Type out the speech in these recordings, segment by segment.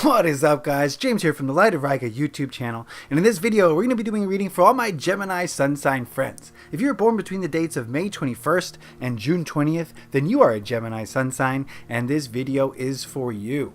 What is up, guys? James here from the Light of Riga YouTube channel, and in this video we're going to be doing a reading for all my Gemini sun sign friends. If you were born between the dates of May 21st and June 20th, then you are a Gemini sun sign, and this video is for you.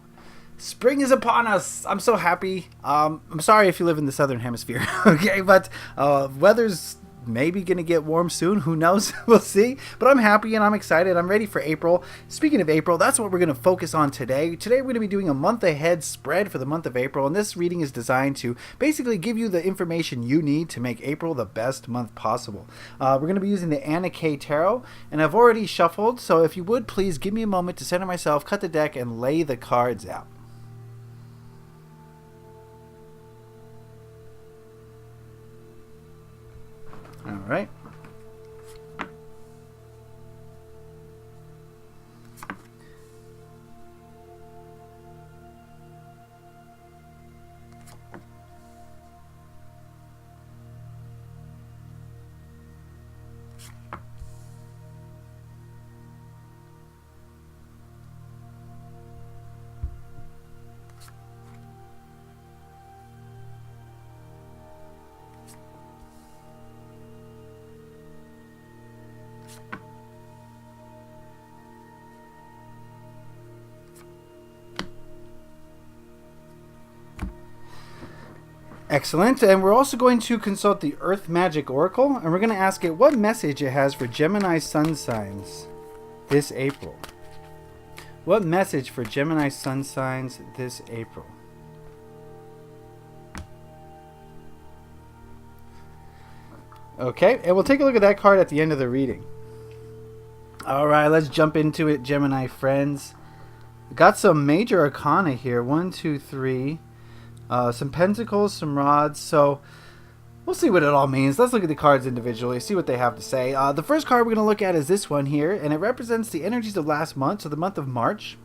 Spring is upon us. I'm so happy. I'm sorry if you live in the southern hemisphere, okay, but weather's maybe gonna get warm soon, who knows. We'll see, but I'm happy and I'm excited. I'm ready for April. Speaking of April, that's what we're going to focus on today. We're going to be doing a month ahead spread for the month of April, and this reading is designed to basically give you the information you need to make April the best month possible. We're going to be using the Anna K Tarot, and I've already shuffled, so if you would please give me a moment to center myself, cut the deck, and lay the cards out. All right. Excellent, and we're also going to consult the Earth Magic Oracle, and we're going to ask it what message it has for Gemini sun signs this April. What message for Gemini sun signs this April? Okay, and we'll take a look at that card at the end of the reading. All right, let's jump into it, Gemini friends. Got some major arcana here. 1, 2, 3. Some pentacles, some rods, so we'll see what it all means. Let's look at the cards individually, see what they have to say. The first card we're going to look at is this one here, and it represents the energies of last month, so the month of March.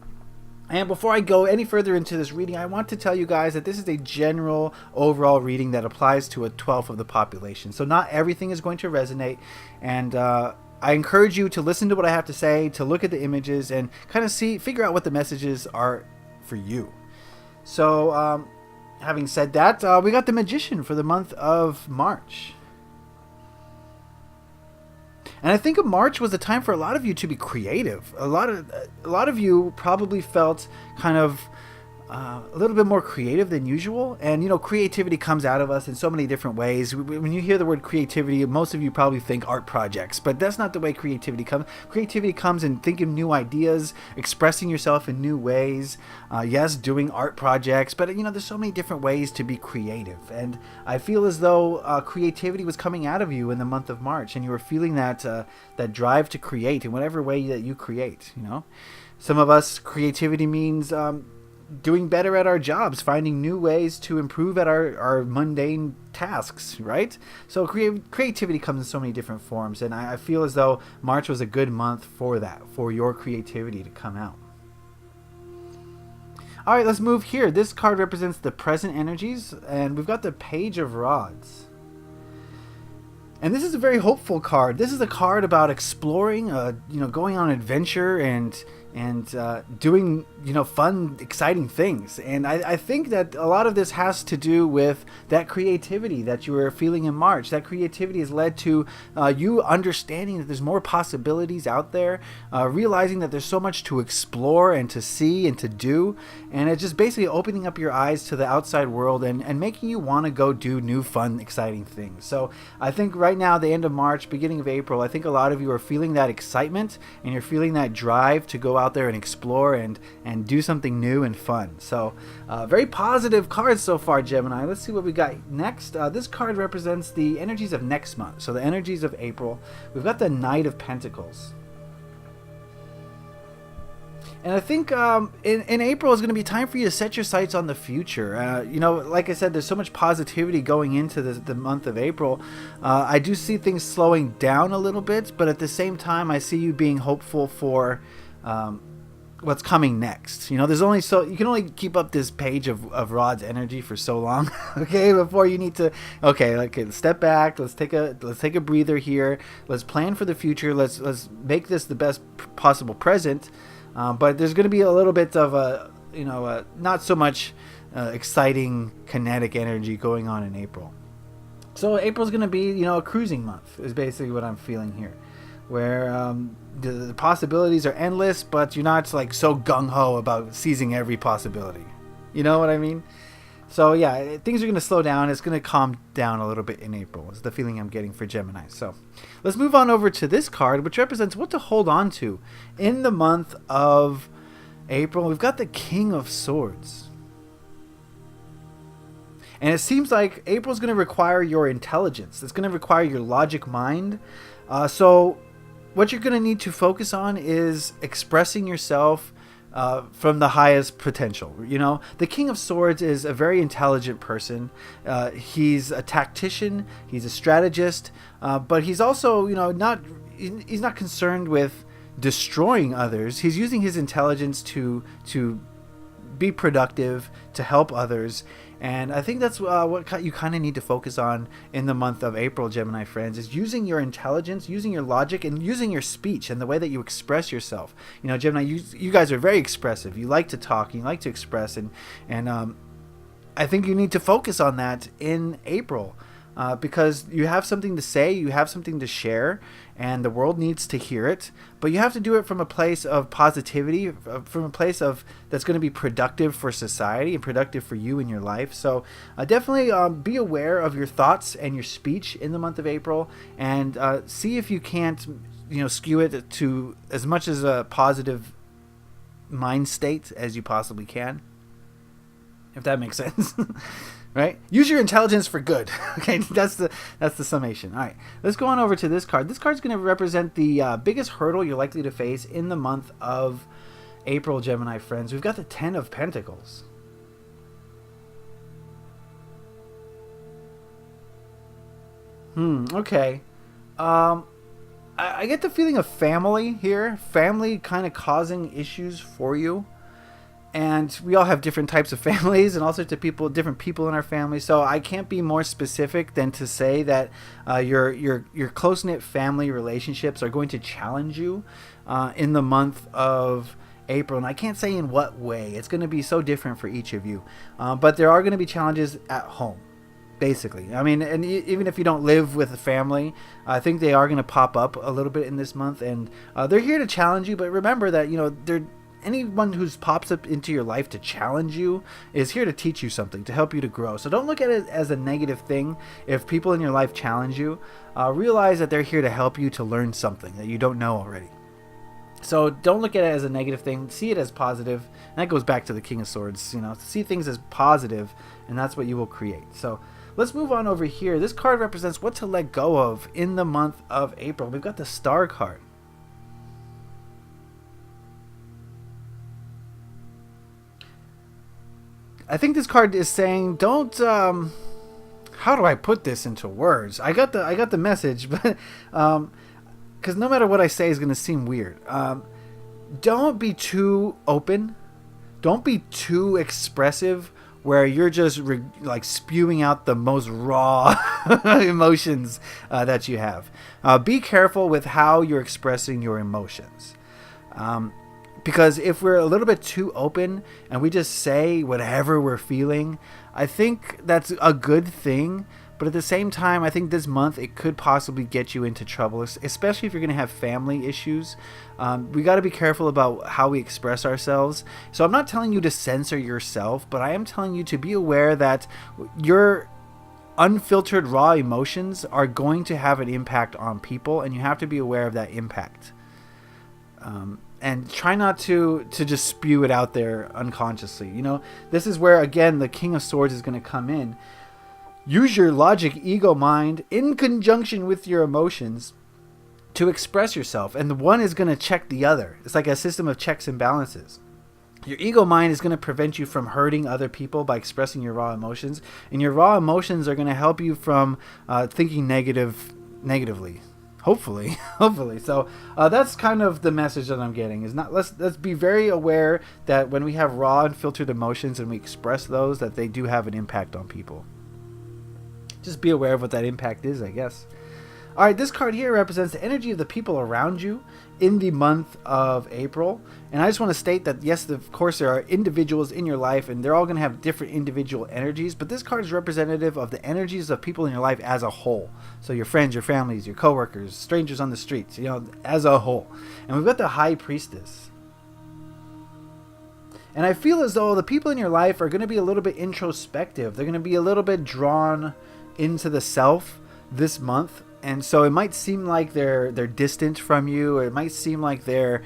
And before I go any further into this reading, I want to tell you guys that this is a general overall reading that applies to a 12th of the population. So not everything is going to resonate, and I encourage you to listen to what I have to say, to look at the images, and kind of figure out what the messages are for you. So, having said that, we got the Magician for the month of March. And I think March was a time for a lot of you to be creative. A lot of you probably felt kind of a little bit more creative than usual. And, you know, creativity comes out of us in so many different ways. When you hear the word creativity, most of you probably think art projects, but that's not the way creativity comes. Creativity comes in thinking new ideas, expressing yourself in new ways. Yes, doing art projects, but, you know, there's so many different ways to be creative. And I feel as though creativity was coming out of you in the month of March, and you were feeling that drive to create in whatever way that you create, you know. Some of us, creativity means doing better at our jobs, finding new ways to improve at our mundane tasks, right? So creativity comes in so many different forms, and I feel as though March was a good month for that, for your creativity to come out. All right, let's move here. This card represents the present energies, and we've got the Page of Rods. And this is a very hopeful card. This is a card about exploring, you know, going on an adventure and doing, you know, fun, exciting things. And I think that a lot of this has to do with that creativity that you were feeling in March. That creativity has led to you understanding that there's more possibilities out there, realizing that there's so much to explore and to see and to do. And it's just basically opening up your eyes to the outside world and making you want to go do new, fun, exciting things. So I think right now, the end of March, beginning of April, I think a lot of you are feeling that excitement and you're feeling that drive to go out there and explore and do something new and fun. So very positive cards so far, Gemini. Let's see what we got next. This card represents the energies of next month, so the energies of April. We've got the Knight of Pentacles. And I think in April is going to be time for you to set your sights on the future. You know, like I said, there's so much positivity going into the month of April. I do see things slowing down a little bit, but at the same time, I see you being hopeful for what's coming next. You know, there's only you can only keep up this Page of Rods energy for so long, okay, before you need to, okay, step back, let's take a breather here, let's plan for the future, let's make this the best possible present. But there's going to be a little bit of not so much exciting kinetic energy going on in April. So April's going to be, a cruising month is basically what I'm feeling here, where the possibilities are endless, but you're not like so gung-ho about seizing every possibility. You know what I mean? So yeah, things are going to slow down. It's going to calm down a little bit in April is the feeling I'm getting for Gemini. So let's move on over to this card, which represents what to hold on to in the month of April. We've got the King of Swords. And it seems like April's going to require your intelligence. It's going to require your logic mind. So what you're going to need to focus on is expressing yourself from the highest potential. The King of Swords is a very intelligent person. He's a tactician. He's a strategist. But he's also, he's not concerned with destroying others. He's using his intelligence to be productive, to help others. And I think that's what you kind of need to focus on in the month of April, Gemini friends, is using your intelligence, using your logic, and using your speech and the way that you express yourself. Gemini, you guys are very expressive. You like to talk, you like to express, and I think you need to focus on that in April. Because you have something to say, you have something to share, and the world needs to hear it. But you have to do it from a place of positivity, from a place of that's going to be productive for society and productive for you in your life. So definitely be aware of your thoughts and your speech in the month of April, and see if you can't, skew it to as much as a positive mind state as you possibly can, if that makes sense. Right? Use your intelligence for good. Okay, that's the summation. All right, let's go on over to this card. This card's going to represent the biggest hurdle you're likely to face in the month of April, Gemini friends. We've got the Ten of Pentacles. Okay. I get the feeling of family here. Family kind of causing issues for you. And we all have different types of families and all sorts of people, different people in our family. So I can't be more specific than to say that your close-knit family relationships are going to challenge you in the month of April. And I can't say in what way. It's going to be so different for each of you. But there are going to be challenges at home, basically. I mean, and even if you don't live with a family, I think they are going to pop up a little bit in this month. And they're here to challenge you. But remember that, anyone who pops up into your life to challenge you is here to teach you something, to help you to grow. So don't look at it as a negative thing. If people in your life challenge you, realize that they're here to help you to learn something that you don't know already. So don't look at it as a negative thing. See it as positive. And that goes back to the King of Swords. See things as positive, and that's what you will create. So let's move on over here. This card represents what to let go of in the month of April. We've got the Star card. I think this card is saying, don't. How do I put this into words? I got the message, but because no matter what I say is going to seem weird. Don't be too open. Don't be too expressive, where you're just spewing out the most raw emotions that you have. Be careful with how you're expressing your emotions. Because if we're a little bit too open and we just say whatever we're feeling, I think that's a good thing. But at the same time, I think this month it could possibly get you into trouble, especially if you're going to have family issues. We got to be careful about how we express ourselves. So I'm not telling you to censor yourself, but I am telling you to be aware that your unfiltered raw emotions are going to have an impact on people, and you have to be aware of that impact. And try not to just spew it out there unconsciously. This is where, again, the King of Swords is going to come in. Use your logic, ego, mind in conjunction with your emotions to express yourself. And the one is going to check the other. It's like a system of checks and balances. Your ego mind is going to prevent you from hurting other people by expressing your raw emotions. And your raw emotions are going to help you from thinking negatively. Hopefully. So that's kind of the message that I'm getting. Is not let's be very aware that when we have raw and filtered emotions and we express those, that they do have an impact on people. Just be aware of what that impact is, I guess. All right, this card here represents the energy of the people around you in the month of April. And I just want to state that, yes, of course, there are individuals in your life, and they're all going to have different individual energies. But this card is representative of the energies of people in your life as a whole. So your friends, your families, your coworkers, strangers on the streets, you know, as a whole. And we've got the High Priestess. And I feel as though the people in your life are going to be a little bit introspective. They're going to be a little bit drawn into the self this month. And so it might seem like they're distant from you, or it might seem like they're,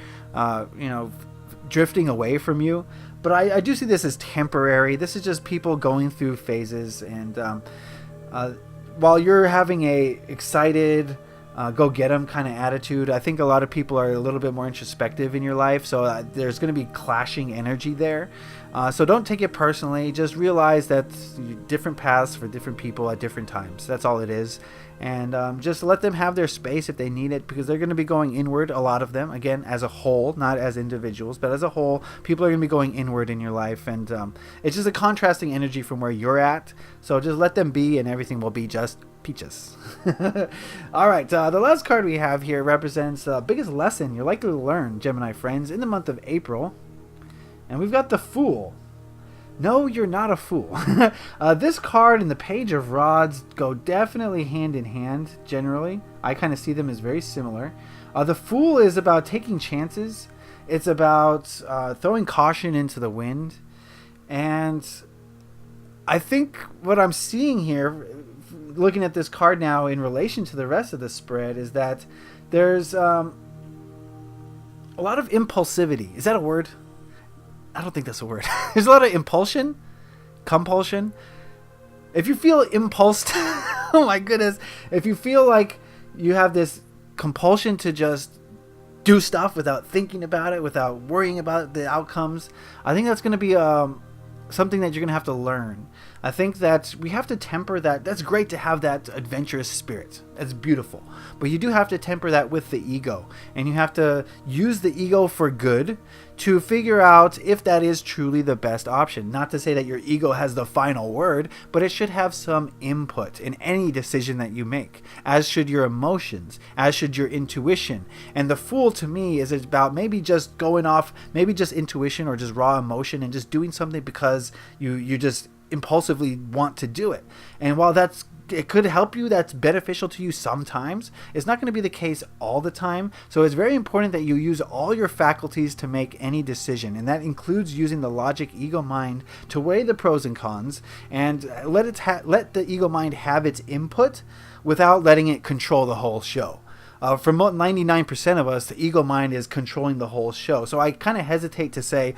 drifting away from you. But I do see this as temporary. This is just people going through phases. And while you're having a excited, go get 'em kind of attitude, I think a lot of people are a little bit more introspective in your life. So there's going to be clashing energy there. So don't take it personally. Just realize that different paths for different people at different times. That's all it is. And just let them have their space if they need it, because they're going to be going inward, a lot of them, again, as a whole, not as individuals, but as a whole, people are going to be going inward in your life. And it's just a contrasting energy from where you're at. So just let them be, and everything will be just peaches. All right, the last card we have here represents the biggest lesson you're likely to learn, Gemini friends, in the month of April. And we've got the Fool. No, you're not a fool. This card and the Page of Rods go definitely hand in hand, generally. I kind of see them as very similar. The Fool is about taking chances. It's about throwing caution into the wind. And I think what I'm seeing here, looking at this card now in relation to the rest of the spread, is that there's a lot of impulsivity. Is that a word? I don't think that's a word. There's a lot of compulsion. If you feel impulsed, oh my goodness, if you feel like you have this compulsion to just do stuff without thinking about it, without worrying about the outcomes, I think that's going to be something that you're going to have to learn. I think that we have to temper that. That's great to have that adventurous spirit. That's beautiful. But you do have to temper that with the ego. And you have to use the ego for good to figure out if that is truly the best option. Not to say that your ego has the final word, but it should have some input in any decision that you make, as should your emotions, as should your intuition. And the Fool, to me, is about maybe just going off, maybe just intuition or just raw emotion and just doing something because you just impulsively want to do it. And while it could help you, that's beneficial to you sometimes, it's not going to be the case all the time. So it's very important that you use all your faculties to make any decision, and that includes using the logic ego mind to weigh the pros and cons, and let the ego mind have its input without letting it control the whole show. For 99% of us, the ego mind is controlling the whole show. So I kind of hesitate to say,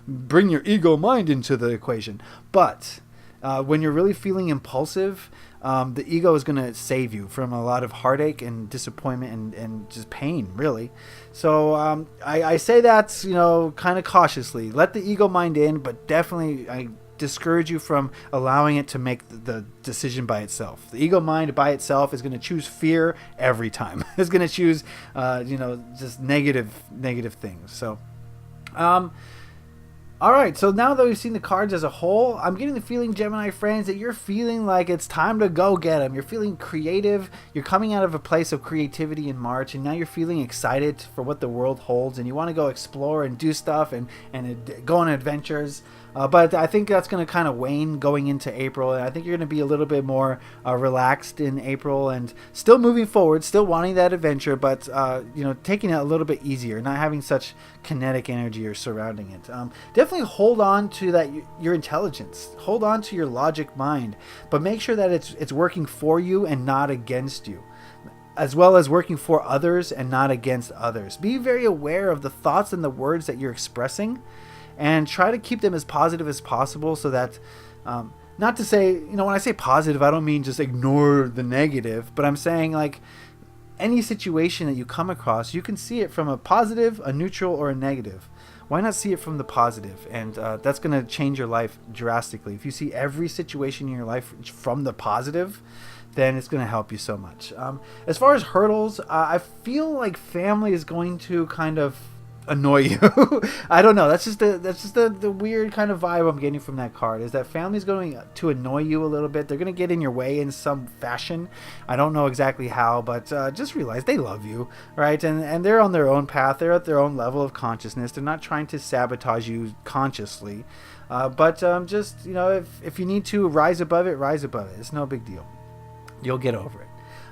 bring your ego mind into the equation. But when you're really feeling impulsive, the ego is going to save you from a lot of heartache and disappointment and just pain, really. So I say that, kind of cautiously. Let the ego mind in, but definitely I discourage you from allowing it to make the decision by itself. The ego mind by itself is going to choose fear every time. It's going to choose, just negative things. So, all right, so now that we've seen the cards as a whole, I'm getting the feeling, Gemini friends, that you're feeling like it's time to go get them. You're feeling creative. You're coming out of a place of creativity in March, and now you're feeling excited for what the world holds, and you want to go explore and do stuff and go on adventures. But I think that's going to kind of wane going into April, and I think you're going to be a little bit more relaxed in April and still moving forward, still wanting that adventure, but taking it a little bit easier, not having such kinetic energy or surrounding it. Definitely hold on to that your intelligence, hold on to your logic mind, but make sure that it's working for you and not against you, as well as working for others and not against others. Be very aware of the thoughts and the words that you're expressing, and try to keep them as positive as possible, so that, not to say, when I say positive, I don't mean just ignore the negative, but I'm saying like any situation that you come across, you can see it from a positive, a neutral, or a negative. Why not see it from the positive? And that's going to change your life drastically. If you see every situation in your life from the positive, then it's going to help you so much. As far as hurdles, I feel like family is going to kind of annoy you. I don't know. That's just the weird kind of vibe I'm getting from that card, is that family's going to annoy you a little bit. They're going to get in your way in some fashion. I don't know exactly how, but just realize they love you, right? And they're on their own path. They're at their own level of consciousness. They're not trying to sabotage you consciously. But just, if you need to rise above it, rise above it. It's no big deal. You'll get over it.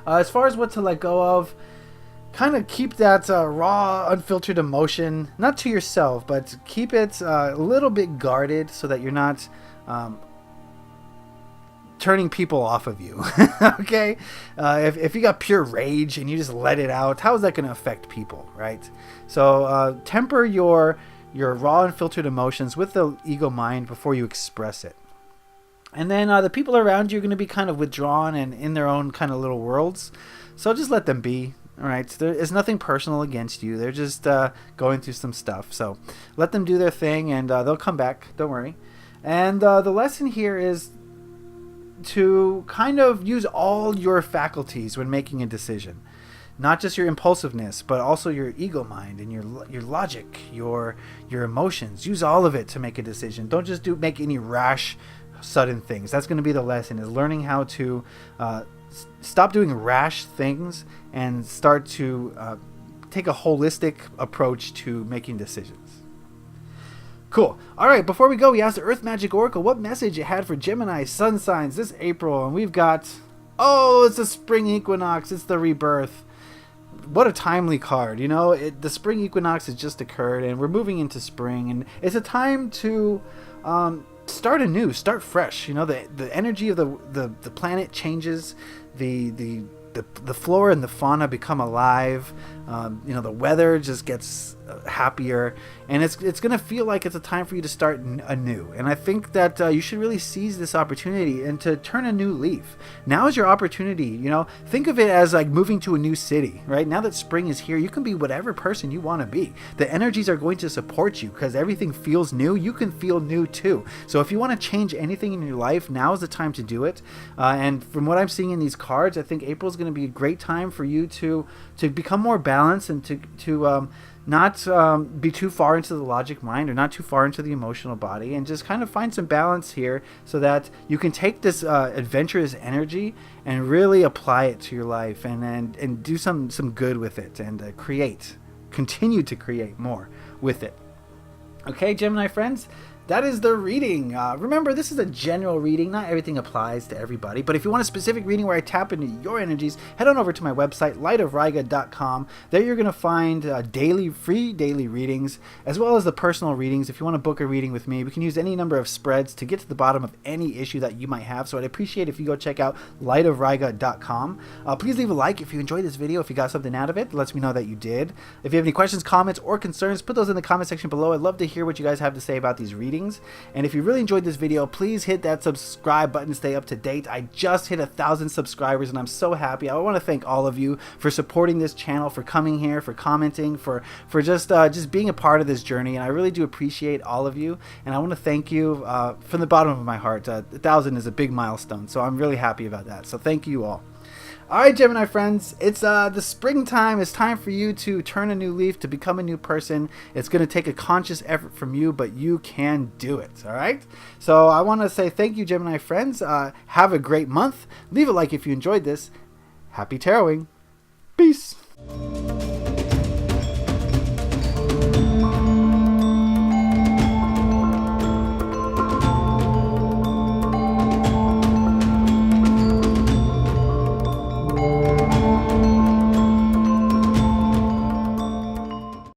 As far as what to let go of, kind of keep that raw, unfiltered emotion, not to yourself, but keep it a little bit guarded so that you're not turning people off of you. Okay? If you got pure rage and you just let it out, how is that going to affect people, right? So temper your raw, unfiltered emotions with the ego mind before you express it. And then the people around you are going to be kind of withdrawn and in their own kind of little worlds. So just let them be. All right, there is nothing personal against you. They're just going through some stuff. So let them do their thing, and they'll come back. Don't worry. And the lesson here is to kind of use all your faculties when making a decision. Not just your impulsiveness, but also your ego mind and your logic, your emotions. Use all of it to make a decision. Don't just make any rash, sudden things. That's going to be the lesson, is learning how to stop doing rash things and start to take a holistic approach to making decisions. Cool. All right, before we go, we asked the Earth Magic Oracle what message it had for Gemini sun signs this April, and we've got, it's the spring equinox, it's the rebirth. What a timely card. The spring equinox has just occurred, and we're moving into spring, and it's a time to start anew, start fresh. The energy of the planet changes, the flora and the fauna become alive. The weather just gets happier, and it's going to feel like it's a time for you to start anew. And I think that you should really seize this opportunity and to turn a new leaf. Now is your opportunity. Think of it as like moving to a new city, right? Now that spring is here, you can be whatever person you want to be. The energies are going to support you because everything feels new. You can feel new too. So if you want to change anything in your life, now is the time to do it. And from what I'm seeing in these cards, I think April is going to be a great time for you to become more balanced and to not be too far into the logic mind or not too far into the emotional body, and just kind of find some balance here so that you can take this adventurous energy and really apply it to your life and do some good with it, and continue to create more with it. Okay, Gemini friends, that is the reading. Remember, this is a general reading. Not everything applies to everybody. But if you want a specific reading where I tap into your energies, head on over to my website, lightofriga.com. There you're going to find free daily readings, as well as the personal readings. If you want to book a reading with me, we can use any number of spreads to get to the bottom of any issue that you might have. So I'd appreciate if you go check out lightofriga.com. Please leave a like if you enjoyed this video, if you got something out of it. It lets me know that you did. If you have any questions, comments, or concerns, put those in the comment section below. I'd love to hear what you guys have to say about these readings. And if you really enjoyed this video, please hit that subscribe button to stay up to date. I just hit 1,000 subscribers and I'm so happy. I want to thank all of you for supporting this channel, for coming here, for commenting, for just being a part of this journey. And I really do appreciate all of you. And I want to thank you from the bottom of my heart. 1,000 is a big milestone, so I'm really happy about that. So thank you all. All right, Gemini friends, it's the springtime. It's time for you to turn a new leaf, to become a new person. It's going to take a conscious effort from you, but you can do it, all right? So I want to say thank you, Gemini friends. Have a great month. Leave a like if you enjoyed this. Happy taroting. Peace.